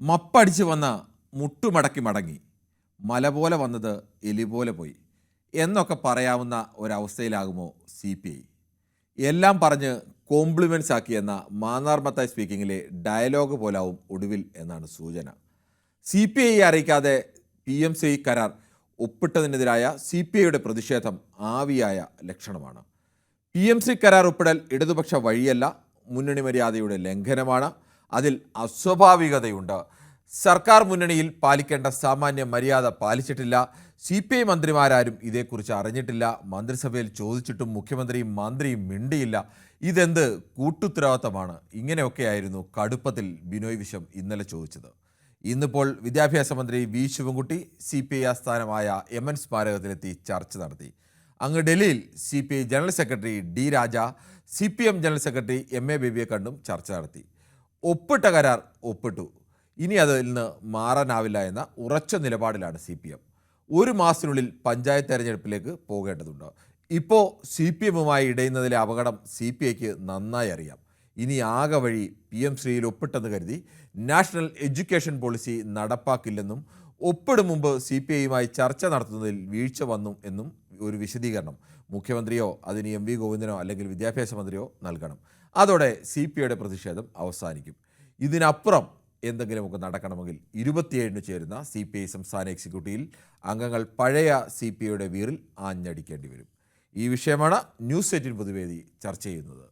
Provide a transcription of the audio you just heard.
മപ്പടിച്ച് വന്ന മുട്ടുമടക്കി മടങ്ങി, മല പോലെ വന്നത് എലി പോലെ പോയി എന്നൊക്കെ പറയാവുന്ന ഒരവസ്ഥയിലാകുമോ CPI? എല്ലാം പറഞ്ഞ് കോംപ്ലിമെൻറ്റ്സ് ആക്കിയെന്ന മാന്നാർ മത്തായി സ്പീക്കിങ്ങിലെ ഡയലോഗ് പോലാവും ഒടുവിൽ എന്നാണ് സൂചന. CPI അറിയിക്കാതെ PMC കരാർ ഒപ്പിട്ടതിനെതിരായ CPIയുടെ പ്രതിഷേധം ആവിയായ ലക്ഷണമാണ്. PMC കരാർ ഒപ്പിടൽ ഇടതുപക്ഷ വഴിയല്ല, മുന്നണി മര്യാദയുടെ ലംഘനമാണ്, അതിൽ അസ്വാഭാവികതയുണ്ട്. സർക്കാർ മുന്നണിയിൽ പാലിക്കേണ്ട സാമാന്യ മര്യാദ പാലിച്ചിട്ടില്ല. CPI മന്ത്രിമാരാരും ഇതേക്കുറിച്ച് അറിഞ്ഞിട്ടില്ല. മന്ത്രിസഭയിൽ ചോദിച്ചിട്ടും മുഖ്യമന്ത്രിയും മന്ത്രിയും മിണ്ടിയില്ല. ഇതെന്ത് കൂട്ടുത്തരവാദിത്തമാണ്? ഇങ്ങനെയൊക്കെയായിരുന്നു കടുപ്പത്തിൽ ബിനോയ് വിശ്വം ഇന്നലെ ചോദിച്ചത്. ഇന്നിപ്പോൾ വിദ്യാഭ്യാസ മന്ത്രി V ശിവൻകുട്ടി CPI ആസ്ഥാനമായ MN സ്മാരകത്തിലെത്തി ചർച്ച നടത്തി. അങ്ങ് ഡൽഹിയിൽ CPI ജനറൽ സെക്രട്ടറി D രാജ, CPM ജനറൽ സെക്രട്ടറി MA ബേബിയെ കണ്ടും ചർച്ച നടത്തി. ഒപ്പിട്ട കരാർ ഒപ്പിട്ടു, ഇനി അതിൽ നിന്ന് മാറാനാവില്ല എന്ന ഉറച്ച നിലപാടിലാണ് CPM. ഒരു മാസത്തിനുള്ളിൽ പഞ്ചായത്ത് തെരഞ്ഞെടുപ്പിലേക്ക് പോകേണ്ടതുണ്ട്. ഇപ്പോൾ CPMുമായി ഇടയുന്നതിലെ അപകടം CPIക്ക് നന്നായി അറിയാം. ഇനി ആകെ വഴി PMCയിൽ ഒപ്പിട്ടെന്ന് കരുതി നാഷണൽ എഡ്യൂക്കേഷൻ പോളിസി നടപ്പാക്കില്ലെന്നും ഒപ്പിടും മുമ്പ് CPIയുമായി ചർച്ച നടത്തുന്നതിൽ വീഴ്ച വന്നു എന്നും ഒരു വിശദീകരണം മുഖ്യമന്ത്രിയോ അതിന് MV ഗോവിന്ദനോ അല്ലെങ്കിൽ വിദ്യാഭ്യാസ മന്ത്രിയോ നൽകണം. അതോടെ CPIയുടെ പ്രതിഷേധം അവസാനിക്കും. ഇതിനപ്പുറം എന്തെങ്കിലുമൊക്കെ നടക്കണമെങ്കിൽ 27-ന് ചേരുന്ന CPI സംസ്ഥാന എക്സിക്യൂട്ടീവിൽ അംഗങ്ങൾ പഴയ CPIയുടെ വീറിൽ ആഞ്ഞടിക്കേണ്ടി വരും. ഈ വിഷയമാണ് ന്യൂസ് 18 പൊതുവേദി ചർച്ച ചെയ്യുന്നത്.